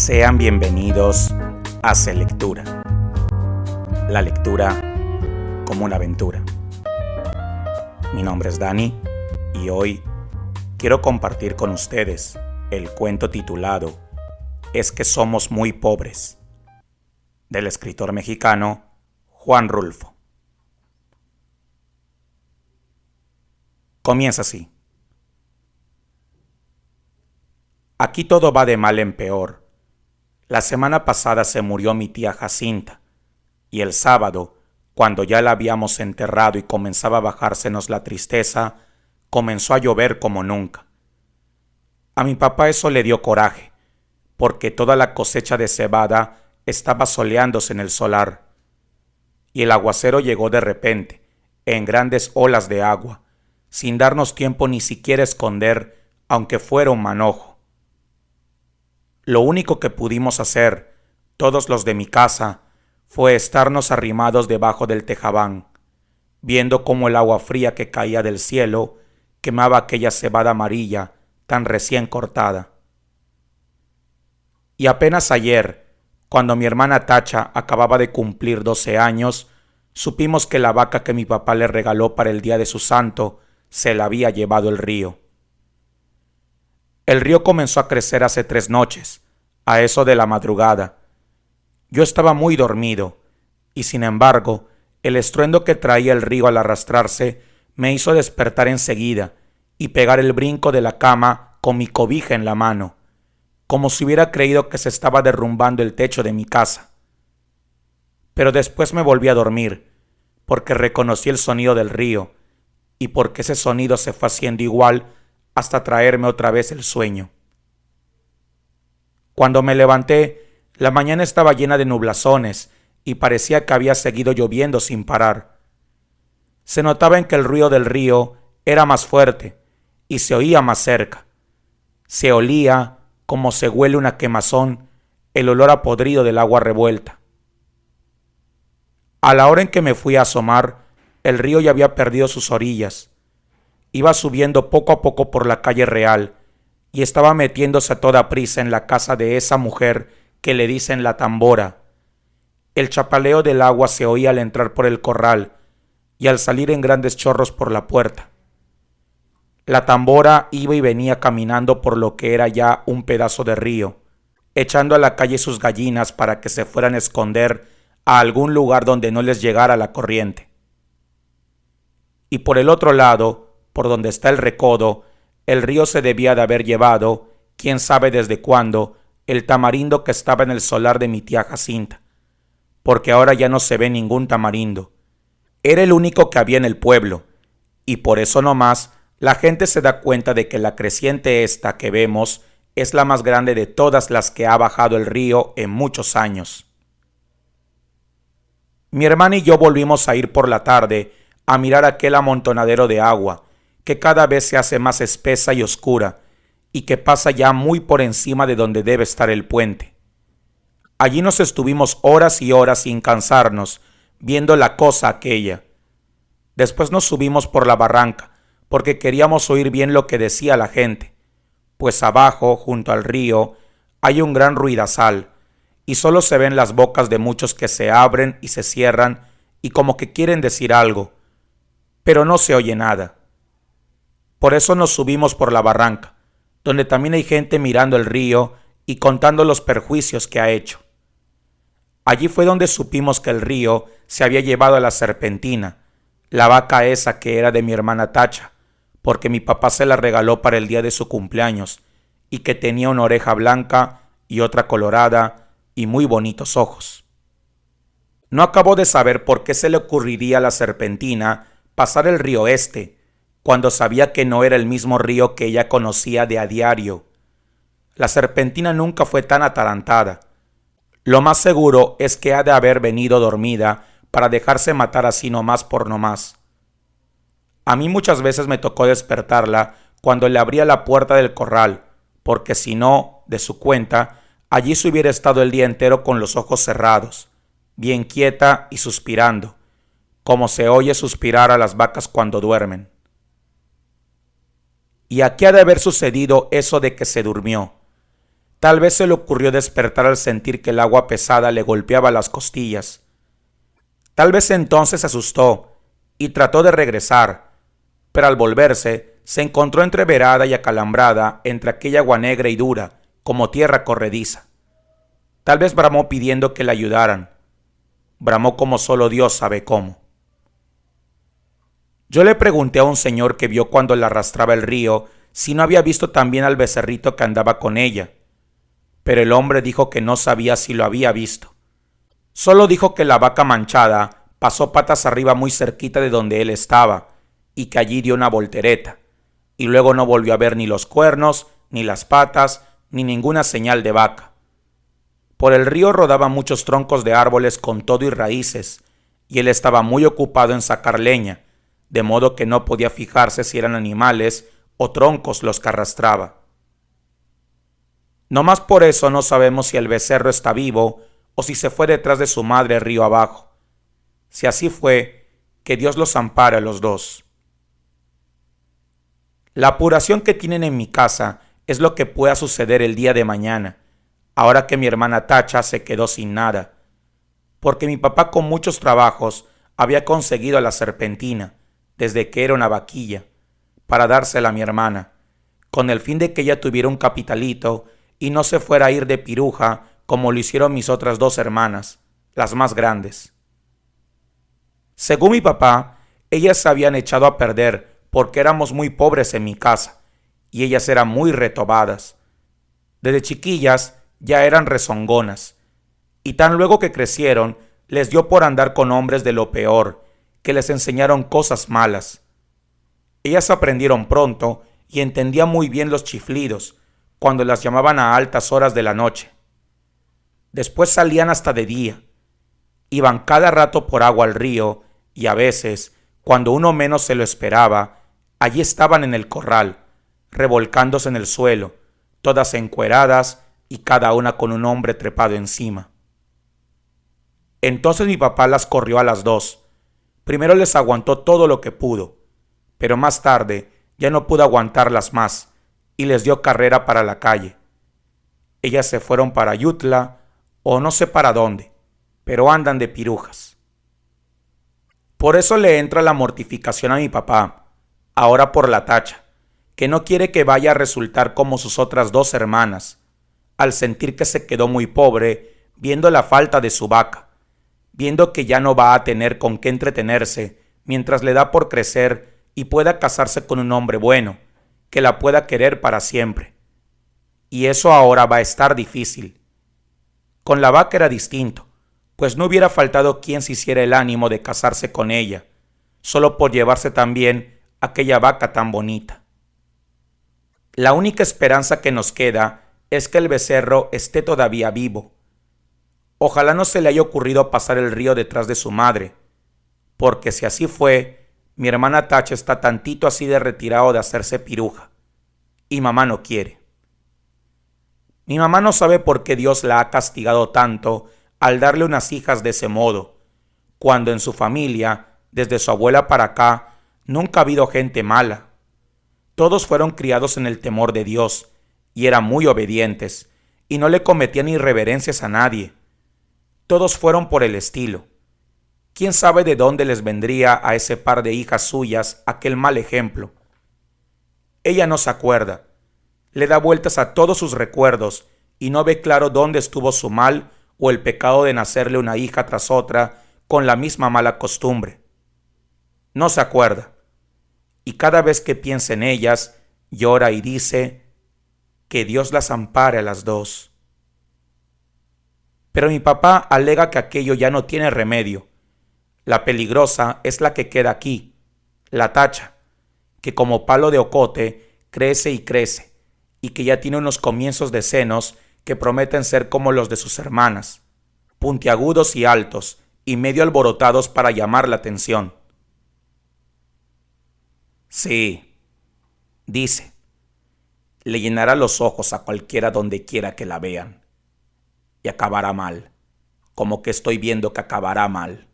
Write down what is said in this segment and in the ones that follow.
Sean bienvenidos a Selectura, la lectura como una aventura. Mi nombre es Dani y hoy quiero compartir con ustedes el cuento titulado Es que somos muy pobres, del escritor mexicano Juan Rulfo. Comienza así. Aquí todo va de mal en peor. La semana pasada se murió mi tía Jacinta, y el sábado, cuando ya la habíamos enterrado y comenzaba a bajársenos la tristeza, comenzó a llover como nunca. A mi papá eso le dio coraje, porque toda la cosecha de cebada estaba soleándose en el solar, y el aguacero llegó de repente, en grandes olas de agua, sin darnos tiempo ni siquiera a esconder, aunque fuera un manojo. Lo único que pudimos hacer, todos los de mi casa, fue estarnos arrimados debajo del tejabán, viendo cómo el agua fría que caía del cielo quemaba aquella cebada amarilla tan recién cortada. Y apenas ayer, cuando mi hermana Tacha acababa de cumplir 12 años, supimos que la vaca que mi papá le regaló para el día de su santo se la había llevado el río. El río comenzó a crecer hace 3 noches, a eso de la madrugada. Yo estaba muy dormido, y sin embargo, el estruendo que traía el río al arrastrarse me hizo despertar enseguida y pegar el brinco de la cama con mi cobija en la mano, como si hubiera creído que se estaba derrumbando el techo de mi casa. Pero después me volví a dormir, porque reconocí el sonido del río, y porque ese sonido se fue haciendo igual hasta traerme otra vez el sueño. Cuando me levanté, la mañana estaba llena de nublazones y parecía que había seguido lloviendo sin parar. Se notaba en que el ruido del río era más fuerte y se oía más cerca. Se olía, como se huele una quemazón, el olor a podrido del agua revuelta. A la hora en que me fui a asomar, el río ya había perdido sus orillas. Iba subiendo poco a poco por la calle Real y estaba metiéndose a toda prisa en la casa de esa mujer que le dicen la Tambora. El chapaleo del agua se oía al entrar por el corral y al salir en grandes chorros por la puerta. La Tambora iba y venía caminando por lo que era ya un pedazo de río, echando a la calle sus gallinas para que se fueran a esconder a algún lugar donde no les llegara la corriente. Y por el otro lado, por donde está el recodo, el río se debía de haber llevado, quién sabe desde cuándo, el tamarindo que estaba en el solar de mi tía Jacinta, porque ahora ya no se ve ningún tamarindo. Era el único que había en el pueblo, y por eso nomás la gente se da cuenta de que la creciente esta que vemos es la más grande de todas las que ha bajado el río en muchos años. Mi hermana y yo volvimos a ir por la tarde a mirar aquel amontonadero de agua, que cada vez se hace más espesa y oscura, y que pasa ya muy por encima de donde debe estar el puente. Allí nos estuvimos horas y horas sin cansarnos, viendo la cosa aquella. Después nos subimos por la barranca, porque queríamos oír bien lo que decía la gente, pues abajo, junto al río, hay un gran ruidazal, y solo se ven las bocas de muchos que se abren y se cierran, y como que quieren decir algo, pero no se oye nada. Por eso nos subimos por la barranca, donde también hay gente mirando el río y contando los perjuicios que ha hecho. Allí fue donde supimos que el río se había llevado a la Serpentina, la vaca esa que era de mi hermana Tacha, porque mi papá se la regaló para el día de su cumpleaños, y que tenía una oreja blanca y otra colorada y muy bonitos ojos. No acabo de saber por qué se le ocurriría a la Serpentina pasar el río este, cuando sabía que no era el mismo río que ella conocía de a diario. La Serpentina nunca fue tan atarantada. Lo más seguro es que ha de haber venido dormida para dejarse matar así nomás por nomás. A mí muchas veces me tocó despertarla cuando le abría la puerta del corral, porque si no, de su cuenta, allí se hubiera estado el día entero con los ojos cerrados, bien quieta y suspirando, como se oye suspirar a las vacas cuando duermen. Y aquí ha de haber sucedido eso de que se durmió. Tal vez se le ocurrió despertar al sentir que el agua pesada le golpeaba las costillas. Tal vez entonces se asustó y trató de regresar, pero al volverse se encontró entreverada y acalambrada entre aquella agua negra y dura como tierra corrediza. Tal vez bramó pidiendo que le ayudaran. Bramó como solo Dios sabe cómo. Yo le pregunté a un señor que vio cuando la arrastraba el río si no había visto también al becerrito que andaba con ella, pero el hombre dijo que no sabía si lo había visto. Solo dijo que la vaca manchada pasó patas arriba muy cerquita de donde él estaba y que allí dio una voltereta, y luego no volvió a ver ni los cuernos, ni las patas, ni ninguna señal de vaca. Por el río rodaban muchos troncos de árboles con todo y raíces, y él estaba muy ocupado en sacar leña, de modo que no podía fijarse si eran animales o troncos los que arrastraba. No más por eso no sabemos si el becerro está vivo o si se fue detrás de su madre río abajo. Si así fue, que Dios los ampare a los dos. La apuración que tienen en mi casa es lo que pueda suceder el día de mañana, ahora que mi hermana Tacha se quedó sin nada, porque mi papá con muchos trabajos había conseguido la serpentina, desde que era una vaquilla, para dársela a mi hermana, con el fin de que ella tuviera un capitalito y no se fuera a ir de piruja como lo hicieron mis otras dos hermanas, las más grandes. Según mi papá, ellas se habían echado a perder porque éramos muy pobres en mi casa, y ellas eran muy retobadas. Desde chiquillas ya eran rezongonas, y tan luego que crecieron, les dio por andar con hombres de lo peor, que les enseñaron cosas malas. Ellas aprendieron pronto y entendían muy bien los chiflidos, cuando las llamaban a altas horas de la noche. Después salían hasta de día. Iban cada rato por agua al río y a veces, cuando uno menos se lo esperaba, allí estaban en el corral, revolcándose en el suelo, todas encueradas y cada una con un hombre trepado encima. Entonces mi papá las corrió a las dos. Primero les aguantó todo lo que pudo, pero más tarde ya no pudo aguantarlas más y les dio carrera para la calle. Ellas se fueron para Yutla o no sé para dónde, pero andan de pirujas. Por eso le entra la mortificación a mi papá, ahora por la Tacha, que no quiere que vaya a resultar como sus otras dos hermanas, al sentir que se quedó muy pobre viendo la falta de su vaca, viendo que ya no va a tener con qué entretenerse mientras le da por crecer y pueda casarse con un hombre bueno, que la pueda querer para siempre. Y eso ahora va a estar difícil. Con la vaca era distinto, pues no hubiera faltado quien se hiciera el ánimo de casarse con ella, solo por llevarse también aquella vaca tan bonita. La única esperanza que nos queda es que el becerro esté todavía vivo. Ojalá no se le haya ocurrido pasar el río detrás de su madre, porque si así fue, mi hermana Tacha está tantito así de retirado de hacerse piruja, y mamá no quiere. Mi mamá no sabe por qué Dios la ha castigado tanto al darle unas hijas de ese modo, cuando en su familia, desde su abuela para acá, nunca ha habido gente mala. Todos fueron criados en el temor de Dios, y eran muy obedientes, y no le cometían irreverencias a nadie. Todos fueron por el estilo. ¿Quién sabe de dónde les vendría a ese par de hijas suyas aquel mal ejemplo? Ella no se acuerda. Le da vueltas a todos sus recuerdos y no ve claro dónde estuvo su mal o el pecado de nacerle una hija tras otra con la misma mala costumbre. No se acuerda. Y cada vez que piensa en ellas, llora y dice que Dios las ampare a las dos. Pero mi papá alega que aquello ya no tiene remedio. La peligrosa es la que queda aquí, la Tacha, que como palo de ocote crece y crece, y que ya tiene unos comienzos de senos que prometen ser como los de sus hermanas, puntiagudos y altos, y medio alborotados para llamar la atención. Sí, dice, le llenará los ojos a cualquiera donde quiera que la vean, y acabará mal, como que estoy viendo que acabará mal.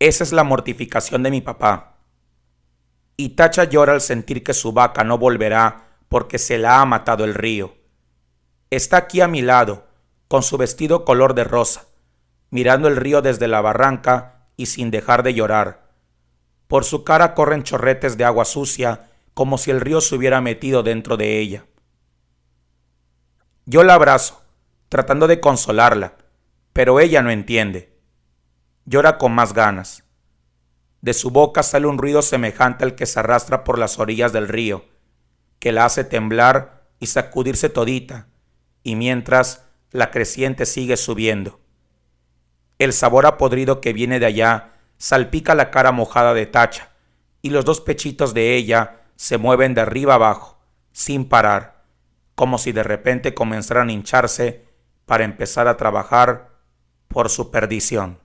Esa es la mortificación de mi papá. Y Tacha llora al sentir que su vaca no volverá porque se la ha matado el río, Está aquí a mi lado, con su vestido color de rosa, mirando el río desde la barranca y sin dejar de llorar. Por su cara corren chorretes de agua sucia, como si el río se hubiera metido dentro de ella. Yo la abrazo, tratando de consolarla, pero ella no entiende. Llora con más ganas. De su boca sale un ruido semejante al que se arrastra por las orillas del río, que la hace temblar y sacudirse todita, y mientras la creciente sigue subiendo. El sabor a podrido que viene de allá salpica la cara mojada de Tacha, y los dos pechitos de ella se mueven de arriba abajo, sin parar, como si de repente comenzaran a hincharse para empezar a trabajar por su perdición.